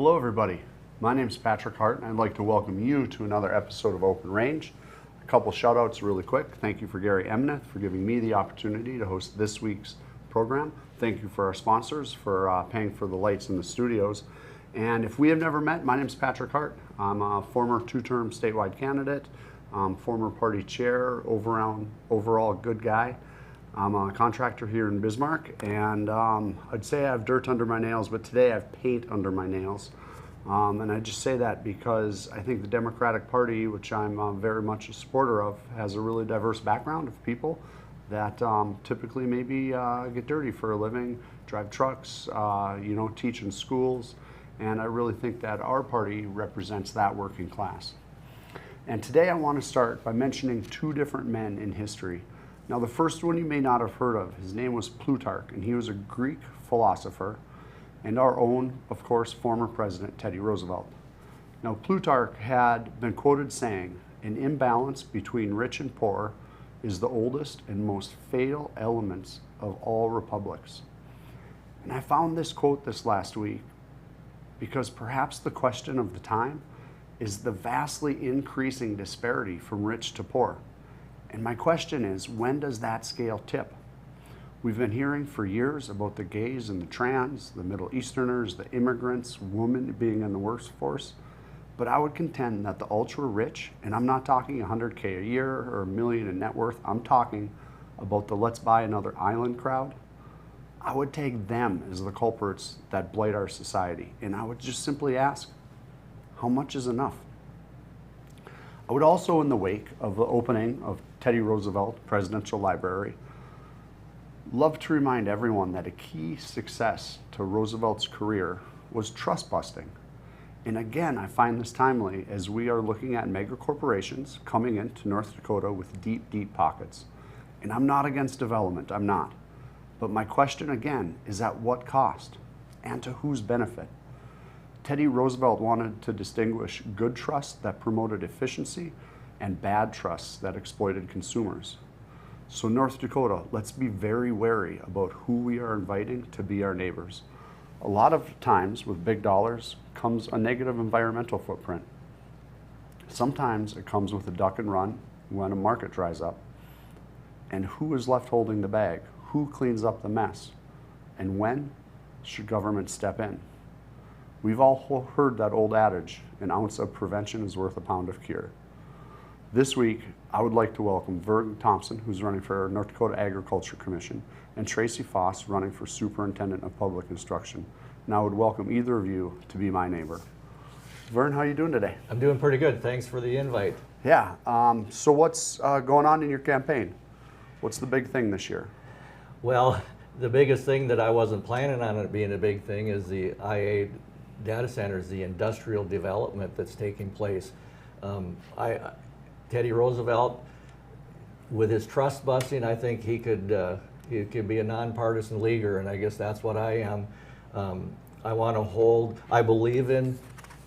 Hello everybody, my name is Patrick Hart and I'd like to welcome you to another episode of Open Range. A couple shout outs really quick. Thank you for Gary Emneth for giving me the opportunity to host this week's program. Thank you for our sponsors for paying for the lights in the studios. And if we have never met, my name is Patrick Hart. I'm a former two-term statewide candidate, former party chair, overall good guy. I'm a contractor here in Bismarck, and I'd say I have dirt under my nails, but today I have paint under my nails. And I just say that because I think the Democratic Party, which I'm very much a supporter of, has a really diverse background of people that typically maybe get dirty for a living, drive trucks, teach in schools. And I really think that our party represents that working class. And today I want to start by mentioning two different men in history. Now, the first one you may not have heard of. His name was Plutarch, and he was a Greek philosopher, and our own, of course, former president, Teddy Roosevelt. Now, Plutarch had been quoted saying, "An imbalance between rich and poor is the oldest and most fatal elements of all republics." And I found this quote this last week because perhaps the question of the time is the vastly increasing disparity from rich to poor. And my question is, when does that scale tip? We've been hearing for years about the gays and the trans, the Middle Easterners, the immigrants, women being in the workforce. But I would contend that the ultra rich, and I'm not talking 100K a year or $1 million in net worth, I'm talking about the let's buy another island crowd. I would take them as the culprits that blight our society. And I would just simply ask, how much is enough? I would also, in the wake of the opening of Teddy Roosevelt Presidential Library, love to remind everyone that a key success to Roosevelt's career was trust busting. And again, I find this timely as we are looking at mega corporations coming into North Dakota with deep, deep pockets. And I'm not against development, I'm not. But my question again is, at what cost and to whose benefit? Teddy Roosevelt wanted to distinguish good trust that promoted efficiency and bad trusts that exploited consumers. So North Dakota, let's be very wary about who we are inviting to be our neighbors. A lot of times with big dollars comes a negative environmental footprint. Sometimes it comes with a duck and run when a market dries up. And who is left holding the bag? Who cleans up the mess? And when should government step in? We've all heard that old adage, an ounce of prevention is worth a pound of cure. This week, I would like to welcome Vern Thompson, who's running for North Dakota Agriculture Commission, and Tracy Foss, running for Superintendent of Public Instruction. And I would welcome either of you to be my neighbor. Vern, how are you doing today? I'm doing pretty good. Thanks for the invite. Yeah. So what's going on in your campaign? What's the big thing this year? Well, the biggest thing that I wasn't planning on it being a big thing is the IA data centers, the industrial development that's taking place. Teddy Roosevelt, with his trust busting, I think he could be a nonpartisan leader, and I guess that's what I am. I believe in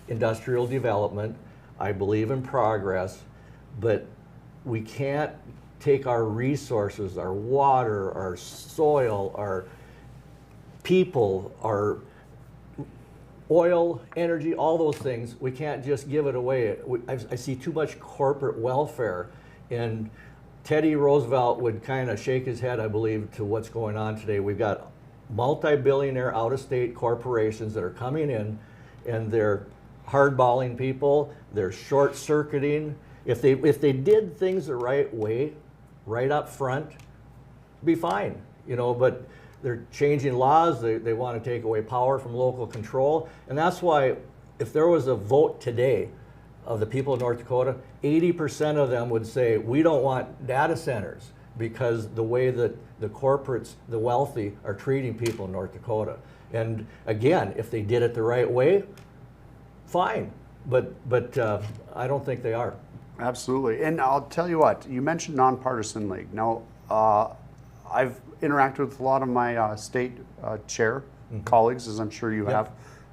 industrial development, I believe in progress, but we can't take our resources, our water, our soil, our people, our oil, energy, all those things, we can't just give it away. I see too much corporate welfare, and Teddy Roosevelt would kind of shake his head, I believe, to what's going on today. We've got multi-billionaire out-of-state corporations that are coming in, and they're hardballing people, they're short-circuiting. If they did things the right way, right up front, be fine, but they're changing laws, they want to take away power from local control, and that's why if there was a vote today of the people of North Dakota, 80% of them would say, we don't want data centers because the way that the corporates, the wealthy, are treating people in North Dakota. And again, if they did it the right way, fine, but I don't think they are. Absolutely. And I'll tell you what, you mentioned nonpartisan league. Now, I've interacted with a lot of my state chair colleagues, as I'm sure you have,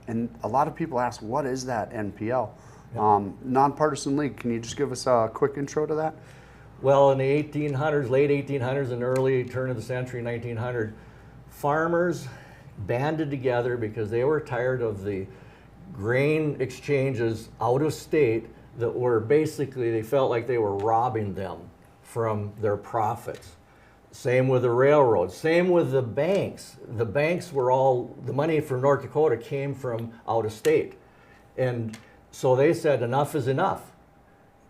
and a lot of people ask, what is that NPL? Nonpartisan league, can you just give us a quick intro to that? Well, in the 1800s, late 1800s and early turn of the century, 1900, farmers banded together because they were tired of the grain exchanges out of state that were basically, they felt like they were robbing them from their profits. Same with the railroads, same with the banks. The banks were all, the money from North Dakota came from out of state. And so they said enough is enough.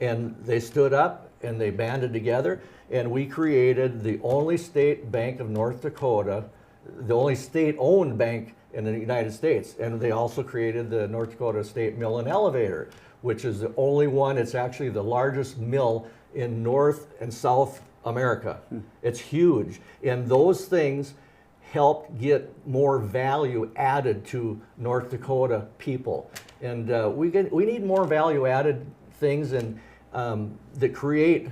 And they stood up and they banded together, and we created the only state bank of North Dakota, the only state-owned bank in the United States. And they also created the North Dakota State Mill and Elevator, which is the only one, it's actually the largest mill in North and South America. It's huge. And those things help get more value added to North Dakota people. And we need more value added things and that create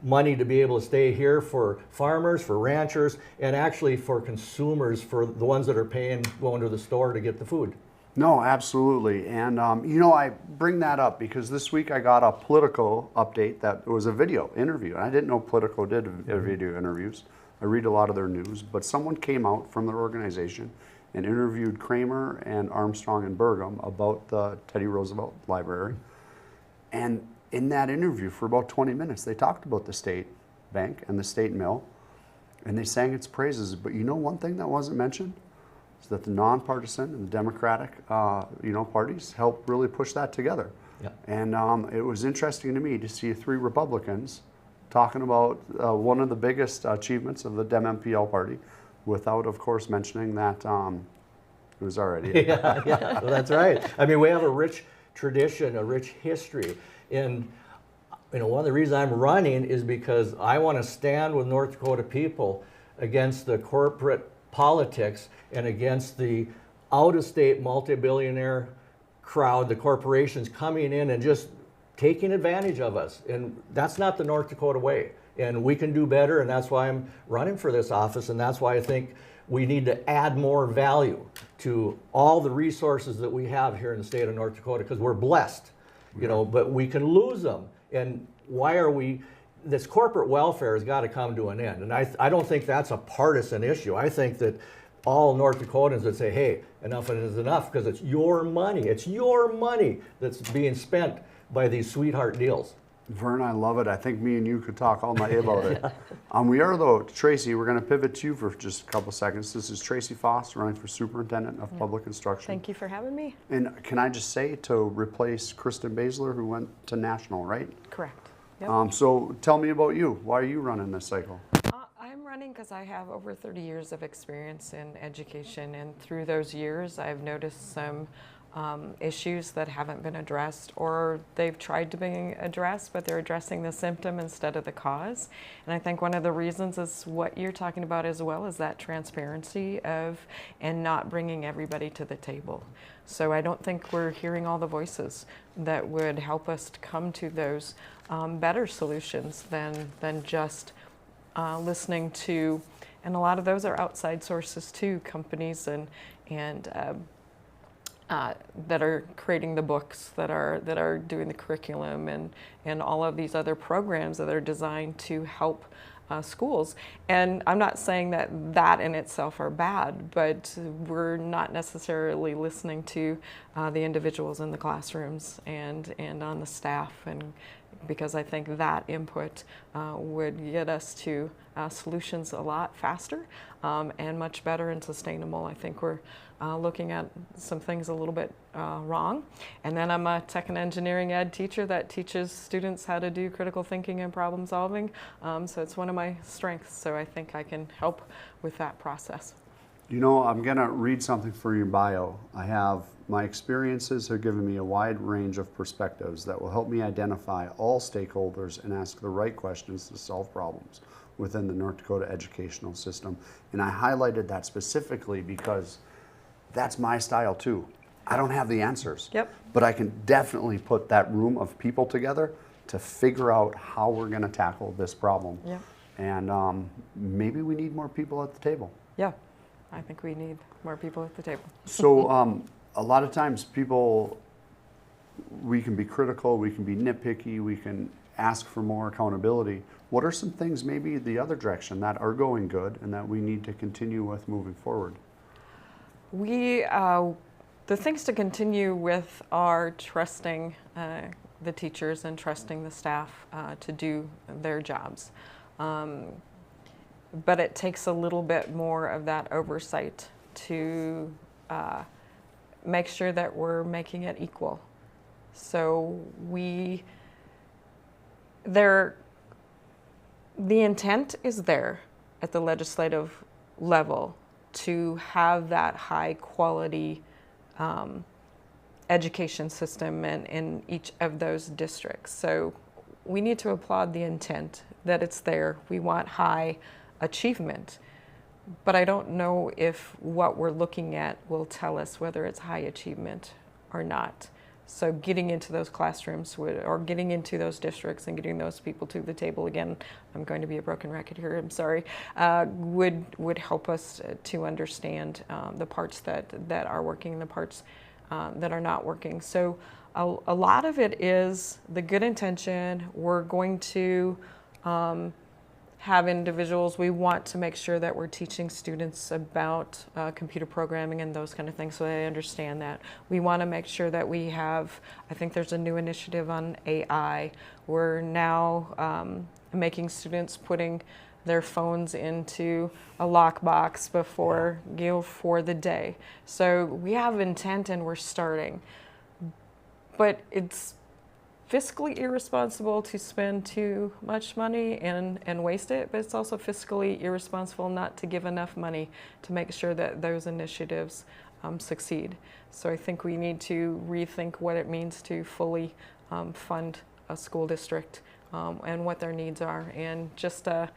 money to be able to stay here for farmers, for ranchers, and actually for consumers, for the ones that are paying going to the store to get the food. No, absolutely. And, you know, I bring that up because this week I got a Politico update that was a video interview. And I didn't know Politico did video interviews. I read a lot of their news, but someone came out from their organization and interviewed Kramer and Armstrong and Burgum about the Teddy Roosevelt Library. And in that interview for about 20 minutes, they talked about the state bank and the state mill, and they sang its praises. But you know, one thing that wasn't mentioned is that the nonpartisan and the Democratic, parties helped really push that together. Yep. And it was interesting to me to see 3 Republicans talking about one of the biggest achievements of the Dem-MPL party, without, of course, mentioning that it was already. Yeah, well, that's right. I mean, we have a rich tradition, a rich history. And you know, one of the reasons I'm running is because I want to stand with North Dakota people against the corporate politics and against the out-of-state multi-billionaire crowd, the corporations coming in and just taking advantage of us. And that's not the North Dakota way. And we can do better, and that's why I'm running for this office, and that's why I think we need to add more value to all the resources that we have here in the state of North Dakota, because we're blessed, you know, but we can lose them. And why are we, this corporate welfare has got to come to an end. And I don't think that's a partisan issue. I think that all North Dakotans would say, hey, enough is enough, because it's your money. It's your money that's being spent by these sweetheart deals. Vern, I love it. I think me and you could talk all night about it. We are, though, Tracy, we're going to pivot to you for just a couple seconds. This is Tracy Foss, running for Superintendent of Public Instruction. Thank you for having me. And can I just say, to replace Kristen Baszler, who went to national, right? Correct. Yep. So tell me about you. Why are you running this cycle? I'm running because I have over 30 years of experience in education, and through those years I've noticed some issues that haven't been addressed, or they've tried to be addressed, but they're addressing the symptom instead of the cause. And I think one of the reasons is what you're talking about as well, is that transparency of and not bringing everybody to the table. So I don't think we're hearing all the voices that would help us to come to those better solutions than just listening to, and a lot of those are outside sources too, companies and that are creating the books, that are doing the curriculum, and all of these other programs that are designed to help schools. And I'm not saying that in itself are bad, but we're not necessarily listening to the individuals in the classrooms and on the staff, and because I think that input would get us to solutions a lot faster and much better and sustainable. I think we're looking at some things a little bit wrong. And then I'm a tech and engineering ed teacher that teaches students how to do critical thinking and problem solving. So it's one of my strengths. So I think I can help with that process. You know, I'm going to read something for your bio. My experiences have given me a wide range of perspectives that will help me identify all stakeholders and ask the right questions to solve problems within the North Dakota educational system. And I highlighted that specifically because that's my style too. I don't have the answers. Yep. But I can definitely put that room of people together to figure out how we're going to tackle this problem. Yep. And maybe we need more people at the table. Yeah, I think we need more people at the table. So a lot of times we can be critical, we can be nitpicky, we can ask for more accountability. What are some things maybe the other direction that are going good and that we need to continue with moving forward? We The things to continue with are trusting the teachers and trusting the staff to do their jobs. But it takes a little bit more of that oversight to make sure that we're making it equal. So the intent is there at the legislative level to have that high quality education system in each of those districts. So we need to applaud the intent that it's there. We want high achievement, but I don't know if what we're looking at will tell us whether it's high achievement or not. So getting into those classrooms or getting into those districts and getting those people to the table, again, I'm going to be a broken record here, I'm sorry, would help us to understand the parts that are working and the parts that are not working. So a lot of it is the good intention. We're going to have individuals, we want to make sure that we're teaching students about computer programming and those kind of things so they understand that. We want to make sure that we have, I think there's a new initiative on AI. We're now making students putting their phones into a lockbox before, for the day. So we have intent and we're starting. But it's fiscally irresponsible to spend too much money and waste it, but it's also fiscally irresponsible not to give enough money to make sure that those initiatives succeed. So I think we need to rethink what it means to fully fund a school district and what their needs are. And just a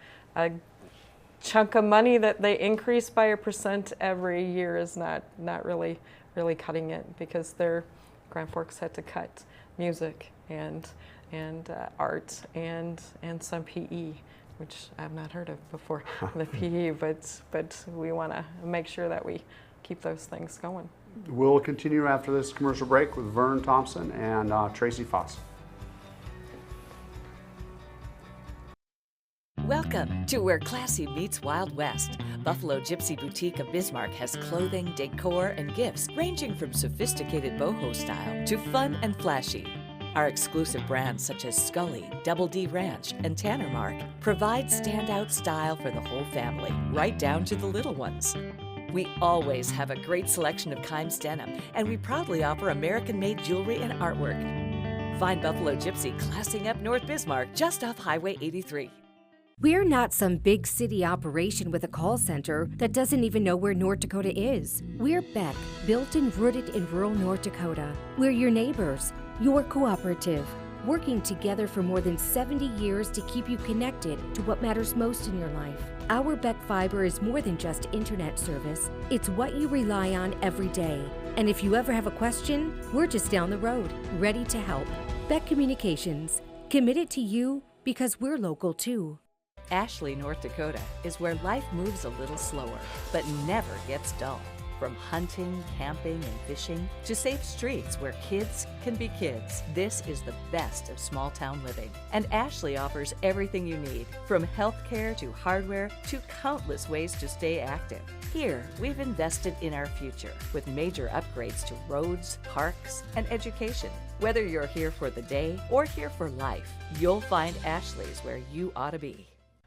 chunk of money that they increase by 1% every year is not really cutting it, because their Grand Forks had to cut music and art and some PE, which I've not heard of before, the PE, but we want to make sure that we keep those things going. We'll continue after this commercial break with Vern Thompson and Tracy Foss. Welcome to where classy meets Wild West. Buffalo Gypsy Boutique of Bismarck has clothing, decor, and gifts ranging from sophisticated boho style to fun and flashy. Our exclusive brands such as Scully, Double D Ranch, and Tanner Mark provide standout style for the whole family, right down to the little ones. We always have a great selection of Kimes denim, and we proudly offer American-made jewelry and artwork. Find Buffalo Gypsy classing up North Bismarck just off Highway 83. We're not some big city operation with a call center that doesn't even know where North Dakota is. We're Beck, built and rooted in rural North Dakota. We're your neighbors, your cooperative, working together for more than 70 years to keep you connected to what matters most in your life. Our Beck Fiber is more than just internet service. It's what you rely on every day. And if you ever have a question, we're just down the road, ready to help. Beck Communications, committed to you because we're local too. Ashley, North Dakota is where life moves a little slower, but never gets dull. From hunting, camping, and fishing to safe streets where kids can be kids, this is the best of small town living. And Ashley offers everything you need, from healthcare to hardware to countless ways to stay active. Here, we've invested in our future with major upgrades to roads, parks, and education. Whether you're here for the day or here for life, you'll find Ashley's where you ought to be.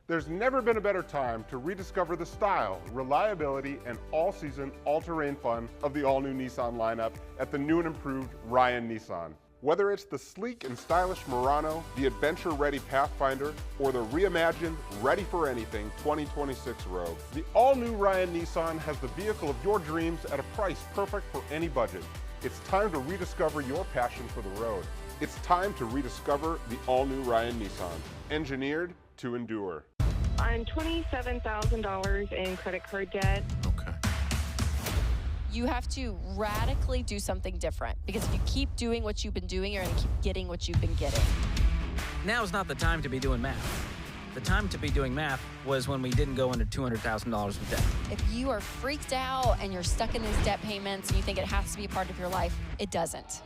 There's never been a better time to rediscover the style, reliability, and all-season, all-terrain fun of the all-new Nissan lineup at the new and improved Ryan Nissan. Whether it's the sleek and stylish Murano, the adventure-ready Pathfinder, or the reimagined, ready-for-anything 2026 Rogue, the all-new Ryan Nissan has the vehicle of your dreams at a price perfect for any budget. It's time to rediscover your passion for the road. It's time to rediscover the all-new Ryan Nissan, engineered to endure. I'm $27,000 in credit card debt. Okay. You have to radically do something different, because if you keep doing what you've been doing, you're going to keep getting what you've been getting. Now's not the time to be doing math. The time to be doing math was when we didn't go into $200,000 of debt. If you are freaked out and you're stuck in these debt payments and you think it has to be a part of your life, it doesn't.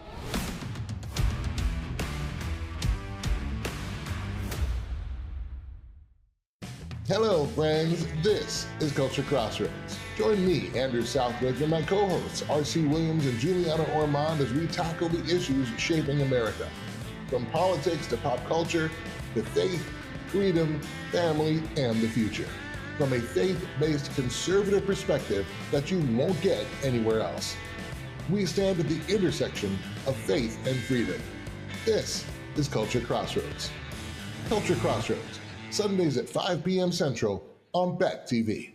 Hello, friends. This is Culture Crossroads. Join me, Andrew Southwick, and my co-hosts, R.C. Williams and Juliana Ormond, as we tackle the issues shaping America. From politics to pop culture, to faith, freedom, family, and the future. From a faith-based conservative perspective that you won't get anywhere else. We stand at the intersection of faith and freedom. This is Culture Crossroads. Culture Crossroads, Sundays at 5 p.m. Central on Beck TV.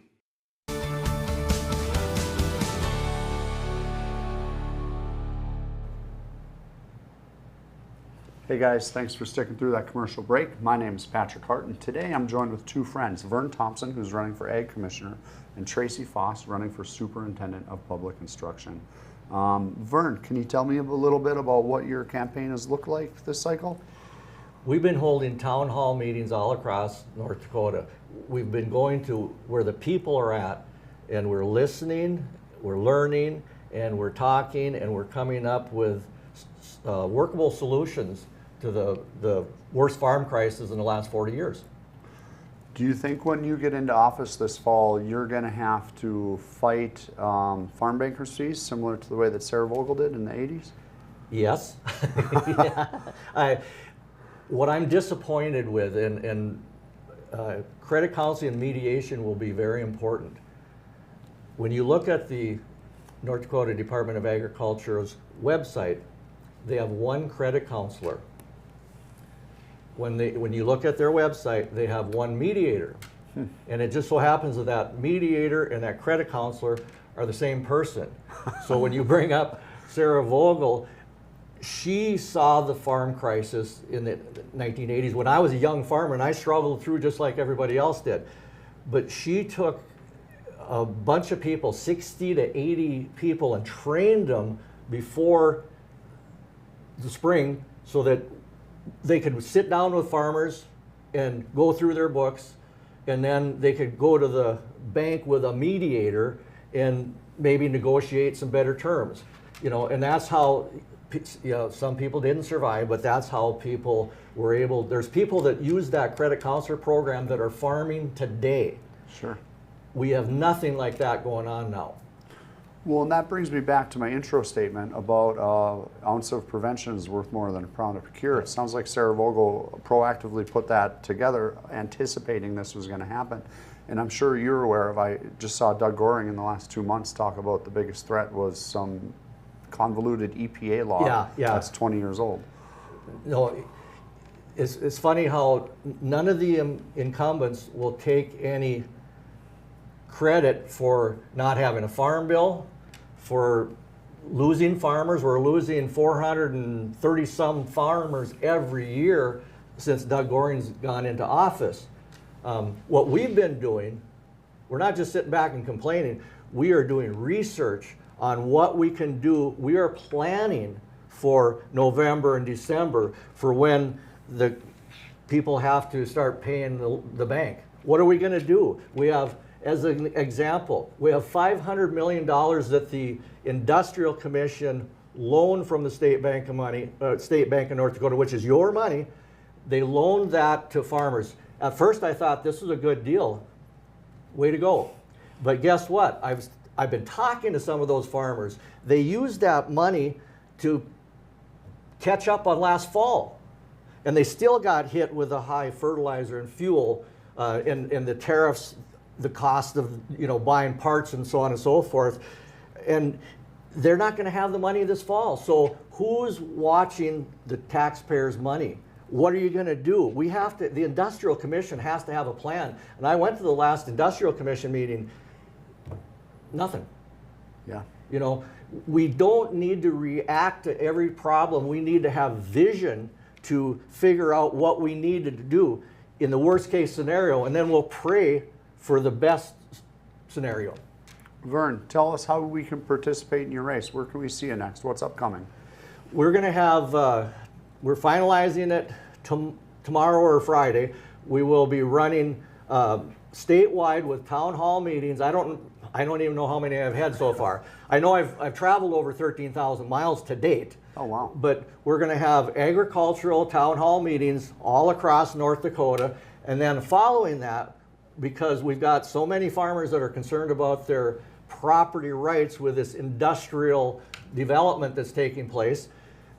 Hey guys, thanks for sticking through that commercial break. My name is Patrick Hart, and today I'm joined with two friends, Vern Thompson, who's running for Ag Commissioner, and Tracy Foss, running for Superintendent of Public Instruction. Vern, can you tell me a little bit about what your campaign has looked like this cycle? We've been holding town hall meetings all across North Dakota. We've been going to where the people are at, and we're listening, we're learning, and we're talking, and we're coming up with workable solutions to the worst farm crisis in the last 40 years. Do you think when you get into office this fall, you're going to have to fight farm bankruptcies similar to the way that Sarah Vogel did in the 80s? Yes. Yeah. What I'm disappointed with, and credit counseling and mediation will be very important. When you look at the North Dakota Department of Agriculture's website, they have one credit counselor. When you look at their website, they have one mediator. And it just so happens that that mediator and that credit counselor are the same person. So when you bring up Sarah Vogel, she saw the farm crisis in the 1980s when I was a young farmer, and I struggled through just like everybody else did. But she took a bunch of people, 60 to 80 people, and trained them before the spring so that they could sit down with farmers and go through their books, and then they could go to the bank with a mediator and maybe negotiate some better terms. You know, and that's how, you know, some people didn't survive, but that's how people were able. There's people that use that credit counselor program that are farming today. Sure. We have nothing like that going on now. Well, and that brings me back to my intro statement about ounce of prevention is worth more than a pound of cure. It sounds like Sarah Vogel proactively put that together, anticipating this was going to happen. And I'm sure you're aware of, I just saw Doug Goring in the last 2 months talk about the biggest threat was some convoluted EPA law that's 20 years old. No, it's funny how none of the incumbents will take any credit for not having a farm bill, for losing farmers. We're losing 430 some farmers every year since Doug Goring's gone into office. What we've been doing, we're not just sitting back and complaining, we are doing research on what we can do. We are planning for November and December for when the people have to start paying the bank. What are we going to do? We have, as an example, we have $500 million that the Industrial Commission loaned from the State Bank of North Dakota, which is your money. They loaned that to farmers. At first I thought this was a good deal. Way to go. But guess what? I've been talking to some of those farmers. They used that money to catch up on last fall. And they still got hit with the high fertilizer and fuel and the tariffs, the cost of, you know, buying parts and so on and so forth. And they're not going to have the money this fall. So who's watching the taxpayers' money? What are you going to do? We have to, the Industrial Commission has to have a plan. And I went to the last Industrial Commission meeting, nothing. Yeah. You know, we don't need to react to every problem. We need to have vision to figure out what we need to do in the worst case scenario, and then we'll pray for the best scenario. Vern, tell us how we can participate in your race. Where can we see you next? What's upcoming? We're going to have, we're finalizing it tomorrow or Friday. We will be running statewide with town hall meetings. I don't even know how many I've had so far. I know I've traveled over 13,000 miles to date. Oh, wow. But we're going to have agricultural town hall meetings all across North Dakota. And then following that, because we've got so many farmers that are concerned about their property rights with this industrial development that's taking place.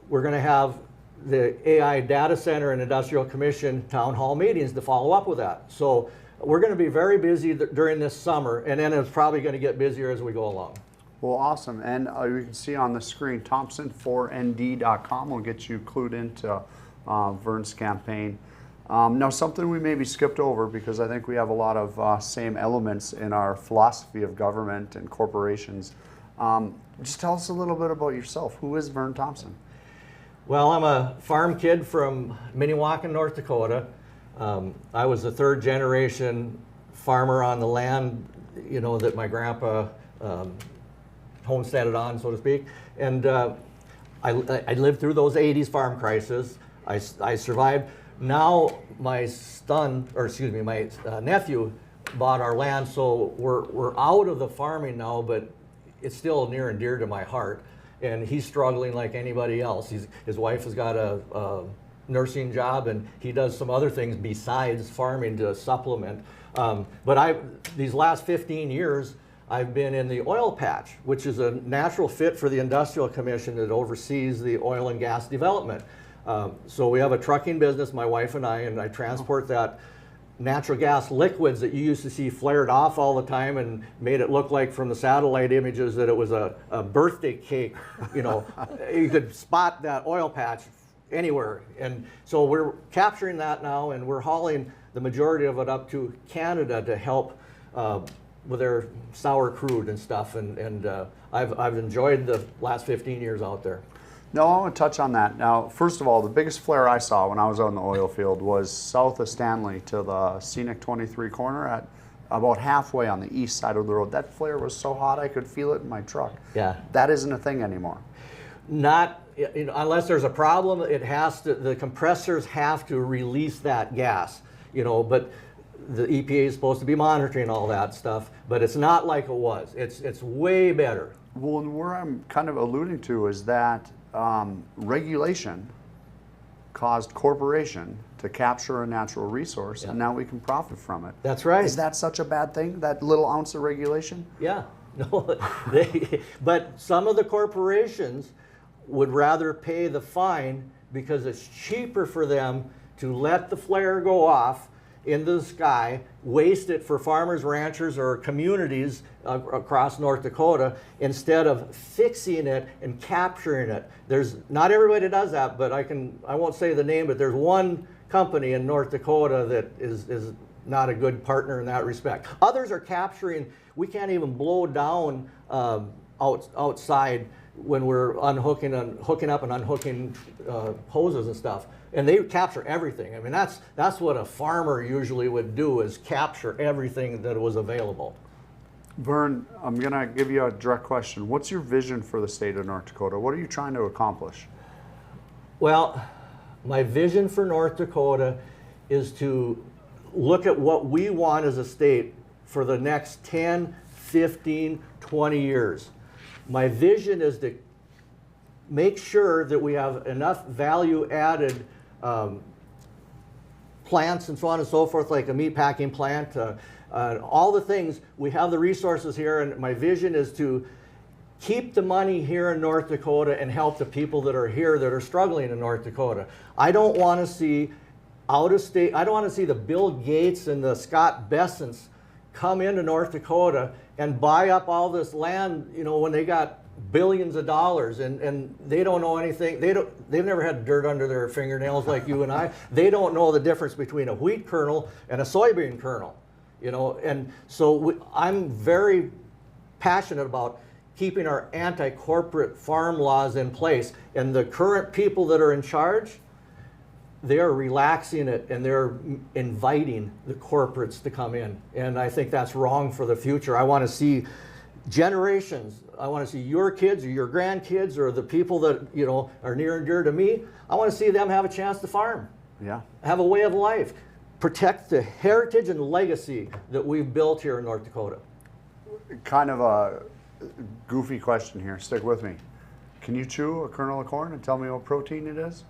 We're going to have the AI Data Center and Industrial Commission town hall meetings to follow up with that. So we're going to be very busy during this summer, and then it's probably going to get busier as we go along. Well, awesome. And you can see on the screen, Thompson4nd.com will get you clued into Vern's campaign. Now, something we maybe skipped over, because I think we have a lot of same elements in our philosophy of government and corporations. Just tell us a little bit about yourself. Who is Vern Thompson? Well, I'm a farm kid from Minnewaca, North Dakota. I was the third generation farmer on the land, you know, that my grandpa homesteaded on, so to speak. And I lived through those 80s farm crisis. I survived. Now my son, or excuse me, my nephew bought our land, so we're out of the farming now, but it's still near and dear to my heart. And he's struggling like anybody else. His wife has got a nursing job, and he does some other things besides farming to supplement. But these last 15 years, I've been in the oil patch, which is a natural fit for the Industrial Commission that oversees the oil and gas development. So we have a trucking business, my wife and I transport that natural gas liquids that you used to see flared off all the time and made it look like from the satellite images that it was a birthday cake. You know, you could spot that oil patch anywhere. And so we're capturing that now, and we're hauling the majority of it up to Canada to help with their sour crude and stuff. And I've enjoyed the last 15 years out there. No, I want to touch on that. Now, first of all, the biggest flare I saw when I was out in the oil field was south of Stanley to the scenic 23 corner at about halfway on the east side of the road. That flare was so hot I could feel it in my truck. Yeah. That isn't a thing anymore. Not, you know, unless there's a problem, it has to, the compressors have to release that gas, you know, but the EPA is supposed to be monitoring all that stuff, but it's not like it was. It's way better. Well, and where I'm kind of alluding to is that regulation caused corporation to capture a natural resource, and now we can profit from it. That's right. Is that such a bad thing, that little ounce of regulation? Yeah. No, but some of the corporations would rather pay the fine because it's cheaper for them to let the flare go off into the sky, waste it for farmers, ranchers, or communities across North Dakota instead of fixing it and capturing it. There's not everybody does that, but I won't say the name, but there's one company in North Dakota that is not a good partner in that respect. Others are capturing. We can't even blow down outside when we're hooking up and unhooking hoses and stuff. And they capture everything. I mean, that's what a farmer usually would do, is capture everything that was available. Vern, I'm going to give you a direct question. What's your vision for the state of North Dakota? What are you trying to accomplish? Well, my vision for North Dakota is to look at what we want as a state for the next 10, 15, 20 years. My vision is to make sure that we have enough value-added plants and so on and so forth, like a meat packing plant, all the things. We have the resources here, and my vision is to keep the money here in North Dakota and help the people that are here that are struggling in North Dakota. I don't want to see out of state, I don't want to see the Bill Gates and the Scott Bessents come into North Dakota and buy up all this land, you know, when they got billions of dollars, and they don't know anything. They've never had dirt under their fingernails like you and I. They don't know the difference between a wheat kernel and a soybean kernel, you know. And so I'm very passionate about keeping our anti-corporate farm laws in place. And the current people that are in charge, they are relaxing it, and they're inviting the corporates to come in. And I think that's wrong for the future. I want to see generations. I want to see your kids or your grandkids or the people that, you know, are near and dear to me. I want to see them have a chance to farm. Yeah. Have a way of life. Protect the heritage and legacy that we've built here in North Dakota. Kind of a goofy question here. Stick with me. Can you chew a kernel of corn and tell me what protein it is?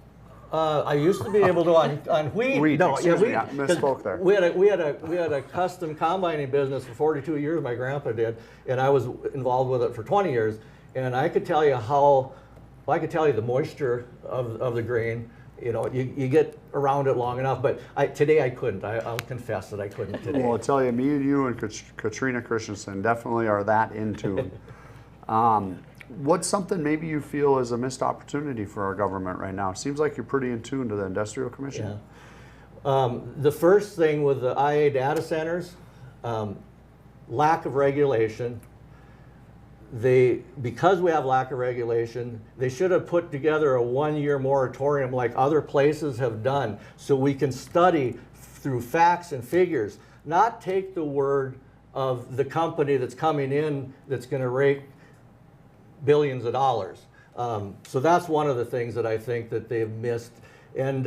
I used to be able to on wheat. Wheat, no, excuse me, wheat, I misspoke there. We had a custom combining business for 42 years. My grandpa did, and I was involved with it for 20 years. And I could tell you the moisture of the grain. You know, you get around it long enough. But today I couldn't. I'll confess that I couldn't today. Well, I'll tell you, me and you and Katrina Christensen definitely are that in tune. What's something maybe you feel is a missed opportunity for our government right now? Seems like you're pretty in tune to the Industrial Commission. Yeah. The first thing with the IA data centers, lack of regulation. Because we have lack of regulation, they should have put together a 1-year moratorium like other places have done, so we can study through facts and figures, not take the word of the company that's coming in that's going to rake billions of dollars. So that's one of the things that I think that they've missed. And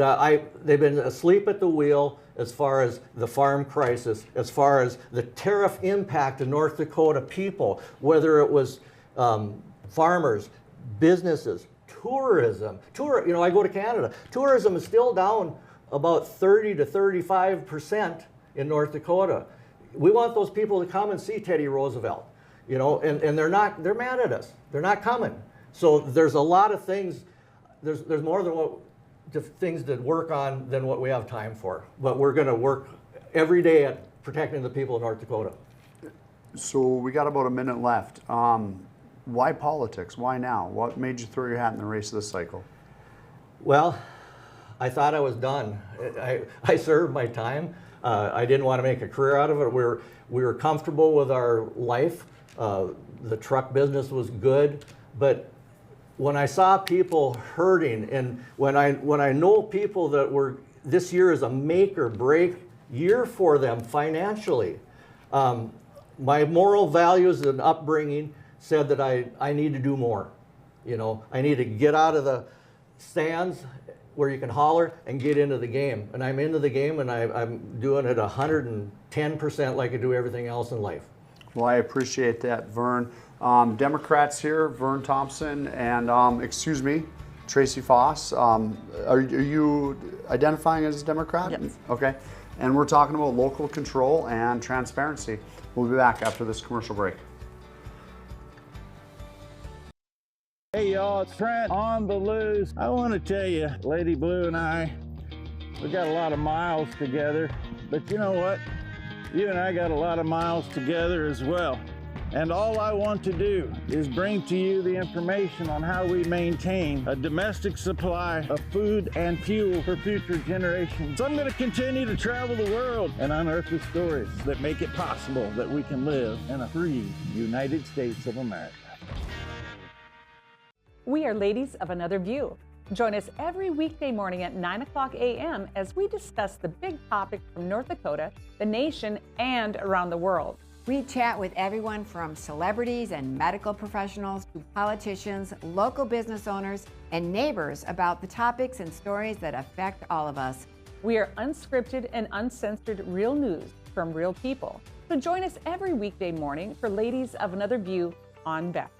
they've been asleep at the wheel as far as the farm crisis, as far as the tariff impact of North Dakota people, whether it was farmers, businesses, tourism. You know, I go to Canada. Tourism is still down about 30 to 35% in North Dakota. We want those people to come and see Teddy Roosevelt. You know, and they're mad at us. They're not coming. So there's a lot of things, there's more than things to work on than what we have time for. But we're going to work every day at protecting the people of North Dakota. So we got about a minute left. Why politics? Why now? What made you throw your hat in the race this cycle? Well, I thought I was done. I served my time. I didn't want to make a career out of it. We were comfortable with our life. The truck business was good, but when I saw people hurting, and when I know people that this year is a make or break year for them financially, my moral values and upbringing said that I need to do more. You know, I need to get out of the stands where you can holler and get into the game. And I'm into the game, and I'm doing it 110% like I do everything else in life. Well, I appreciate that, Vern. Democrats here, Vern Thompson and, excuse me, Tracy Foss. Are you identifying as a Democrat? Yes. Okay. And we're talking about local control and transparency. We'll be back after this commercial break. Hey y'all, it's Trent on the loose. I want to tell you, Lady Blue and I, we got a lot of miles together, but you know what? You and I got a lot of miles together as well. And all I want to do is bring to you the information on how we maintain a domestic supply of food and fuel for future generations. So I'm going to continue to travel the world and unearth the stories that make it possible that we can live in a free United States of America. We are Ladies of Another View. Join us every weekday morning at 9:00 a.m. as we discuss the big topics from North Dakota, the nation, and around the world. We chat with everyone from celebrities and medical professionals to politicians, local business owners, and neighbors about the topics and stories that affect all of us. We are unscripted and uncensored real news from real people. So join us every weekday morning for Ladies of Another View on Beck.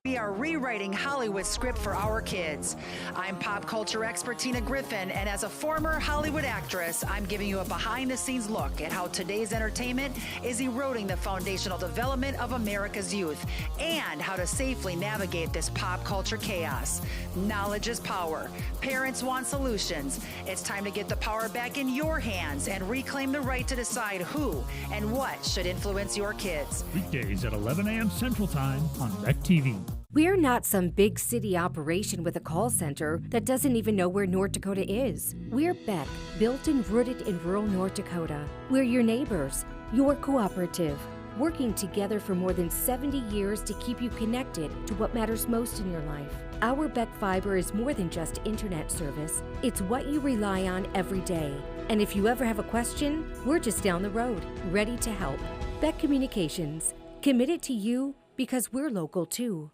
We are rewriting Hollywood's script for our kids. I'm pop culture expert Tina Griffin, and as a former Hollywood actress, I'm giving you a behind-the-scenes look at how today's entertainment is eroding the foundational development of America's youth and how to safely navigate this pop culture chaos. Knowledge is power. Parents want solutions. It's time to get the power back in your hands and reclaim the right to decide who and what should influence your kids. Weekdays at 11 a.m. Central Time on Rec TV. We're not some big city operation with a call center that doesn't even know where North Dakota is. We're Beck, built and rooted in rural North Dakota. We're your neighbors, your cooperative, working together for more than 70 years to keep you connected to what matters most in your life. Our Beck Fiber is more than just internet service. It's what you rely on every day. And if you ever have a question, we're just down the road, ready to help. Beck Communications, committed to you because we're local too.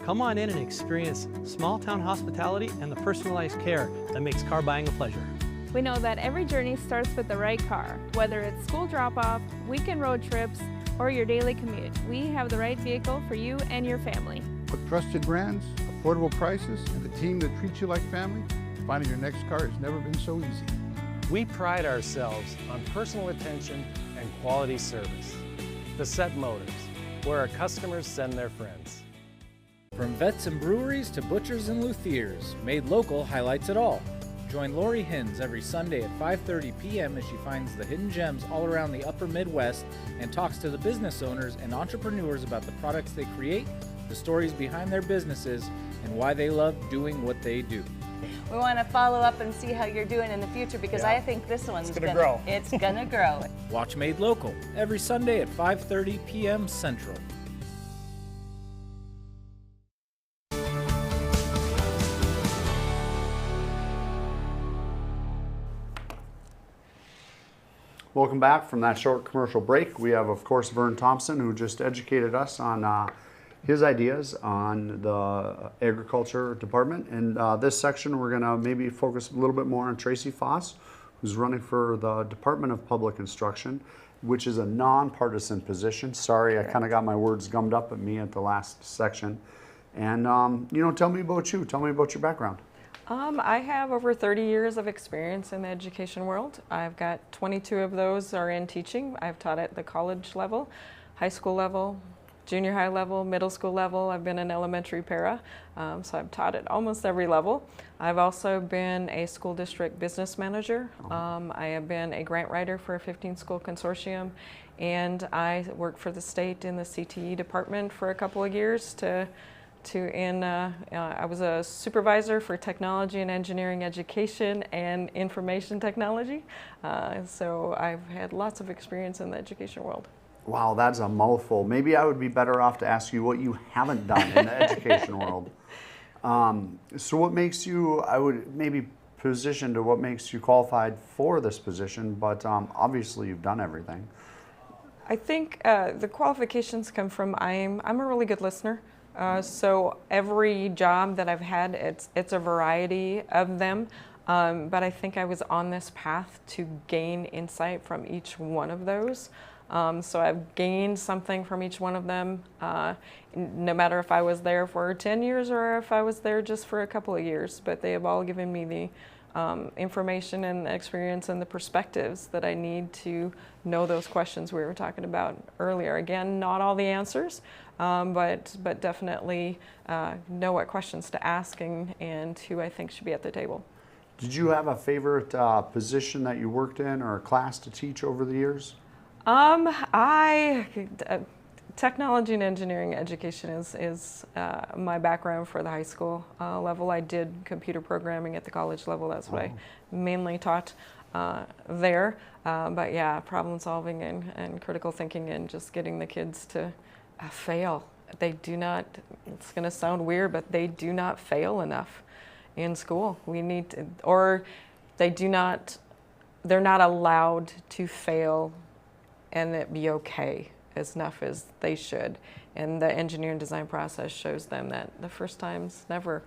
Come on in and experience small-town hospitality and the personalized care that makes car buying a pleasure. We know that every journey starts with the right car. Whether it's school drop-off, weekend road trips, or your daily commute, we have the right vehicle for you and your family. With trusted brands, affordable prices, and the team that treats you like family, finding your next car has never been so easy. We pride ourselves on personal attention and quality service. Bassett Motors, where our customers send their friends. From vets and breweries to butchers and luthiers, Made Local highlights it all. Join Lori Hins every Sunday at 5:30 p.m. as she finds the hidden gems all around the upper Midwest and talks to the business owners and entrepreneurs about the products they create, the stories behind their businesses, and why they love doing what they do. We want to follow up and see how you're doing in the future because I think this one's gonna grow. It's gonna grow. Watch Made Local every Sunday at 5:30 p.m. Central. Welcome back from that short commercial break. We have, of course, Vern Thompson, who just educated us on his ideas on the agriculture department. And this section, we're going to maybe focus a little bit more on Tracy Foss, who's running for the Department of Public Instruction, which is a nonpartisan position. Sorry, I kind of got my words gummed up at me at the last section. And, tell me about you. Tell me about your background. I have over 30 years of experience in the education world. I've got 22 of those are in teaching. I've taught at the college level, high school level, junior high level, middle school level. I've been an elementary para, so I've taught at almost every level. I've also been a school district business manager. I have been a grant writer for a 15-school consortium, and I worked for the state in the CTE department for a couple of years I was a supervisor for technology and engineering education and information technology. So I've had lots of experience in the education world. Wow, that's a mouthful. Maybe I would be better off to ask you what you haven't done in the education world. So what makes you, I would maybe position to what makes you qualified for this position, but obviously you've done everything. I think the qualifications come from I'm a really good listener. So every job that I've had, it's a variety of them, but I think I was on this path to gain insight from each one of those. So I've gained something from each one of them, no matter if I was there for 10 years or if I was there just for a couple of years, but they have all given me the information and experience and the perspectives that I need to know those questions we were talking about earlier. Again, not all the answers, but definitely know what questions to ask and who I think should be at the table. Did you have a favorite position that you worked in or a class to teach over the years? Technology and engineering education is my background for the high school level. I did computer programming at the college level. That's what I mainly taught there. But yeah, problem solving and critical thinking and just getting the kids to fail. They do not, it's going to sound weird, but they do not fail enough in school. We need to, or they're not allowed to fail and it be okay as enough as they should. And the engineering design process shows them that the first time's never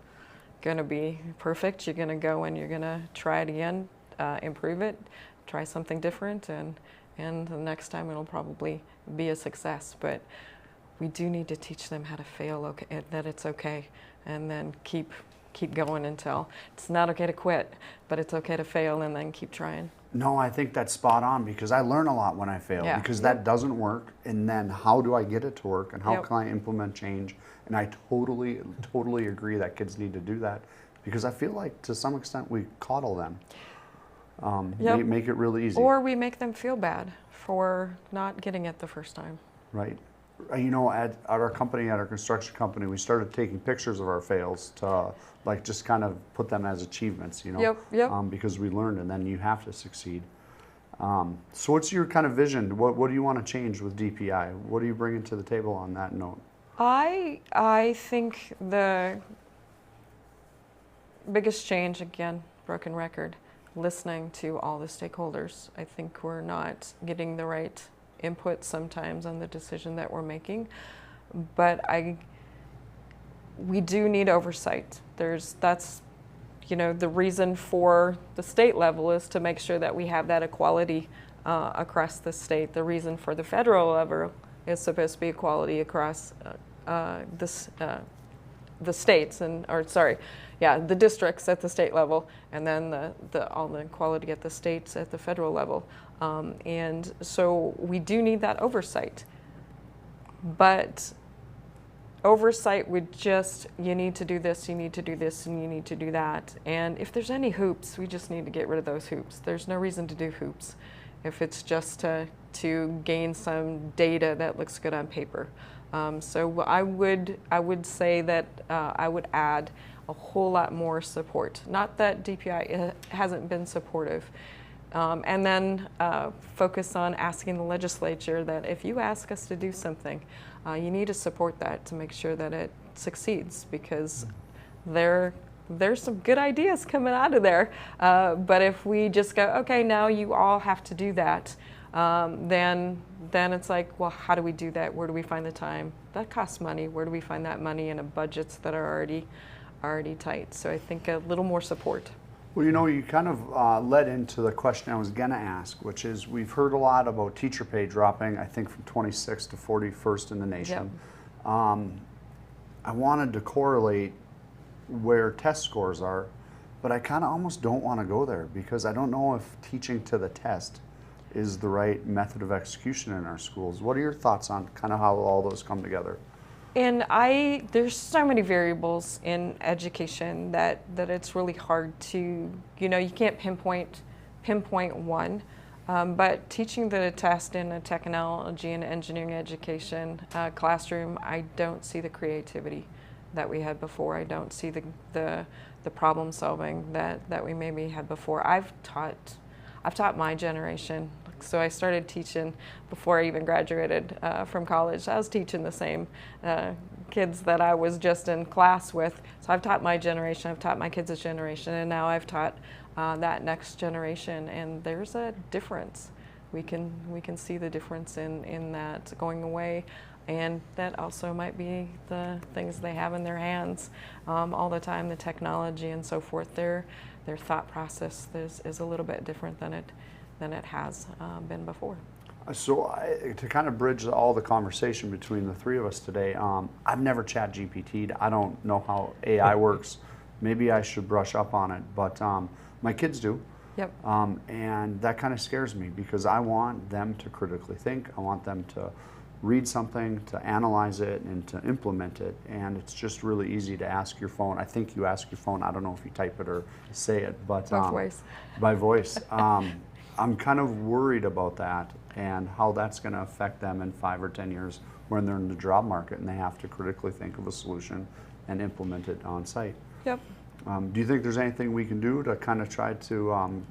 going to be perfect. You're going to go and you're going to try it again, improve it, try something different, and the next time it'll probably be a success. But we do need to teach them how to fail, okay, that it's okay, and then keep going until it's not okay to quit, but it's okay to fail and then keep trying. No, I think that's spot on because I learn a lot when I fail because that doesn't work. And then how do I get it to work and how can I implement change? And I totally agree that kids need to do that because I feel like to some extent we coddle them, make it really easy. Or we make them feel bad for not getting it the first time. Right. You know, at our company, at our construction company, we started taking pictures of our fails to like just kind of put them as achievements, you know, because we learned and then you have to succeed. So what's your kind of vision? What do you want to change with DPI? What are you bringing to the table on that note? I think the biggest change, again, broken record, listening to all the stakeholders. I think we're not getting the right input sometimes on the decision that we're making, but we do need oversight. That's the reason for the state level is to make sure that we have that equality across the state. The reason for the federal level is supposed to be equality across the states the districts at the state level, and then all the quality at the states at the federal level. And so we do need that oversight. But oversight would just, you need to do this, you need to do this, and you need to do that. And if there's any hoops, we just need to get rid of those hoops. There's no reason to do hoops if it's just to gain some data that looks good on paper. So I would say that I would add a whole lot more support. Not that DPI hasn't been supportive. And then focus on asking the legislature that if you ask us to do something, you need to support that to make sure that it succeeds, because there's some good ideas coming out of there. But if we just go, okay, now you all have to do that, then it's like, well, how do we do that? Where do we find the time? That costs money. Where do we find that money in budgets that are already tight? So I think a little more support. Well, you kind of led into the question I was going to ask, which is we've heard a lot about teacher pay dropping, I think, from 26th to 41st in the nation. Yep. I wanted to correlate where test scores are, but I kind of almost don't want to go there, because I don't know if teaching to the test is the right method of execution in our schools. What are your thoughts on kind of how all those come together? And there's so many variables in education that it's really hard to, you can't pinpoint one. But teaching the test in a technology and engineering education classroom, I don't see the creativity that we had before. I don't see the problem solving that we maybe had before. I've taught my generation. So I started teaching before I even graduated from college. I was teaching the same kids that I was just in class with. So I've taught my generation, I've taught my kids' generation, and now I've taught that next generation. And there's a difference. We can see the difference in that going away. And that also might be the things they have in their hands all the time, the technology and so forth. Their thought process is a little bit different than it has been before. So to kind of bridge all the conversation between the three of us today, I've never chat GPT'd. I don't know how AI works. Maybe I should brush up on it, but my kids do. Yep. And that kind of scares me, because I want them to critically think. I want them to read something, to analyze it, and to implement it. And it's just really easy to ask your phone. I think you ask your phone. I don't know if you type it or say it, but by voice. By voice. I'm kind of worried about that and how that's going to affect them in 5 or 10 years when they're in the job market and they have to critically think of a solution and implement it on site. Yep. Do you think there's anything we can do to kind of try to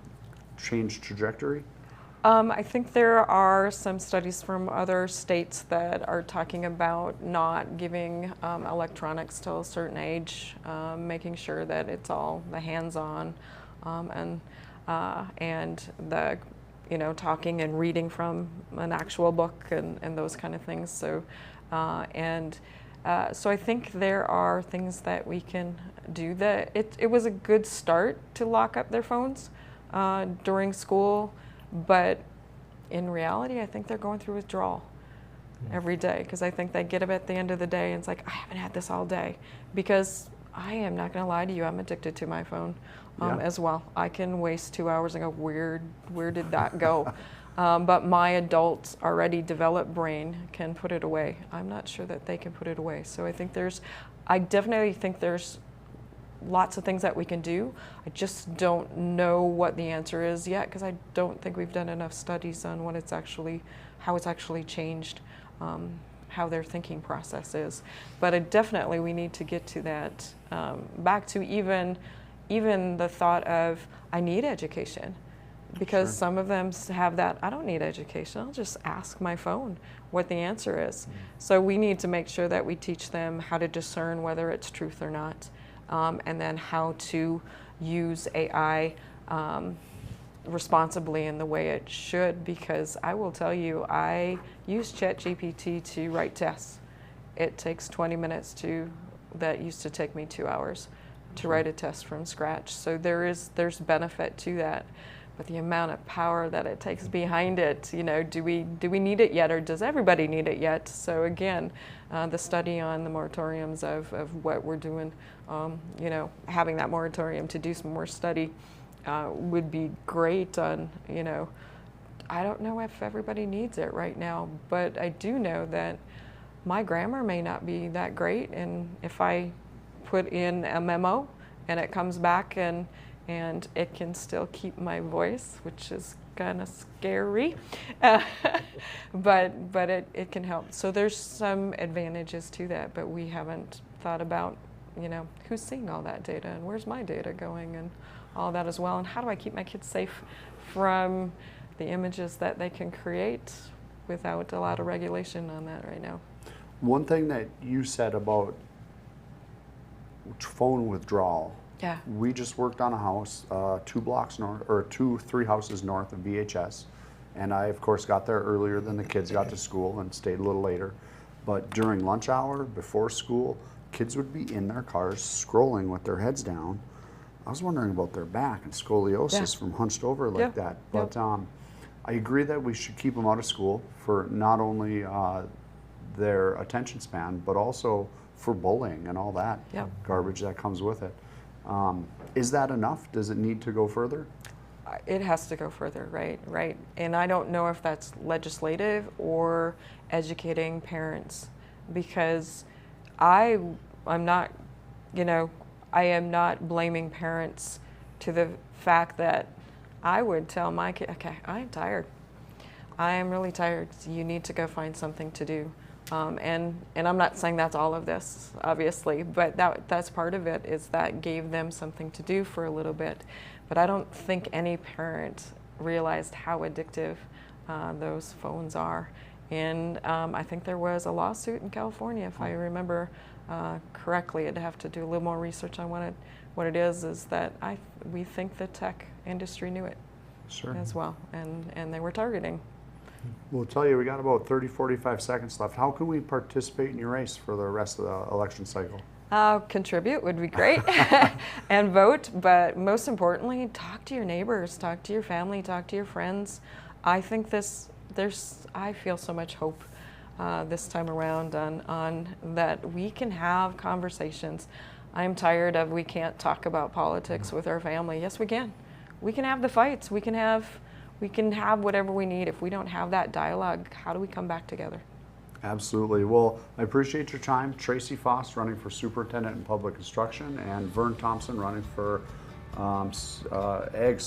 change trajectory? I think there are some studies from other states that are talking about not giving electronics till a certain age, making sure that it's all the hands-on and the talking and reading from an actual book and those kind of things. So so I think there are things that we can do. It was a good start to lock up their phones during school, but in reality I think they're going through withdrawal every day, because I think they get up at the end of the day and it's like, I haven't had this all day, because I am not going to lie to you, I'm addicted to my phone as well. I can waste 2 hours and go, where did that go? But my adult, already developed brain can put it away. I'm not sure that they can put it away. So I definitely think there's lots of things that we can do. I just don't know what the answer is yet, because I don't think we've done enough studies on how it's actually changed, how their thinking process is. But definitely we need to get to that, back to even the thought of, I need education. Because some of them have that, I don't need education, I'll just ask my phone what the answer is. So we need to make sure that we teach them how to discern whether it's truth or not, and then how to use AI responsibly in the way it should. Because I will tell you, I use ChatGPT to write tests. It takes 20 minutes that used to take me 2 hours to write a test from scratch. So there's benefit to that. but the amount of power that it takes behind it, you know, do we need it yet, or does everybody need it yet? So again, the study on the moratoriums of what we're doing, you know, having that moratorium to do some more study would be great on, you know, I don't know if everybody needs it right now, but I do know that my grammar may not be that great, and if I put in a memo and it comes back and it can still keep my voice, which is kind of scary, but it can help. So there's some advantages to that, but we haven't thought about, you know, who's seeing all that data and where's my data going and all that as well, and how do I keep my kids safe from the images that they can create without a lot of regulation on that right now. One thing that you said about phone withdrawal. Yeah. We just worked on a house 2 blocks north, or 3 houses north of VHS. And I, of course, got there earlier than the kids got to school and stayed a little later. But during lunch hour, before school, kids would be in their cars scrolling with their heads down. I was wondering about their back and scoliosis from hunched over like that. But I agree that we should keep them out of school for not only their attention span, but also for bullying and all that garbage that comes with it. Is that enough? Does it need to go further? It has to go further, right. And I don't know if that's legislative or educating parents, because I'm not, you know, I am not blaming parents to the fact that I would tell my kid, okay, I'm tired. I am really tired. You need to go find something to do. And I'm not saying that's all of this, obviously, but that's part of it, is that gave them something to do for a little bit. But I don't think any parent realized how addictive those phones are. And I think there was a lawsuit in California, if I remember correctly. I'd have to do a little more research on what it is that we think the tech industry knew it as well, and they were targeting. We'll tell you, we got about 30, 45 seconds left. How can we participate in your race for the rest of the election cycle? Contribute would be great and vote, but most importantly, talk to your neighbors, talk to your family, talk to your friends. I think I feel so much hope this time around on that we can have conversations. I'm tired of we can't talk about politics with our family. Yes, we can. We can have the fights. We can have whatever we need. If we don't have that dialogue, how do we come back together? Absolutely. Well, I appreciate your time. Tracy Foss running for Superintendent in Public Instruction, and Vern Thompson running for Ag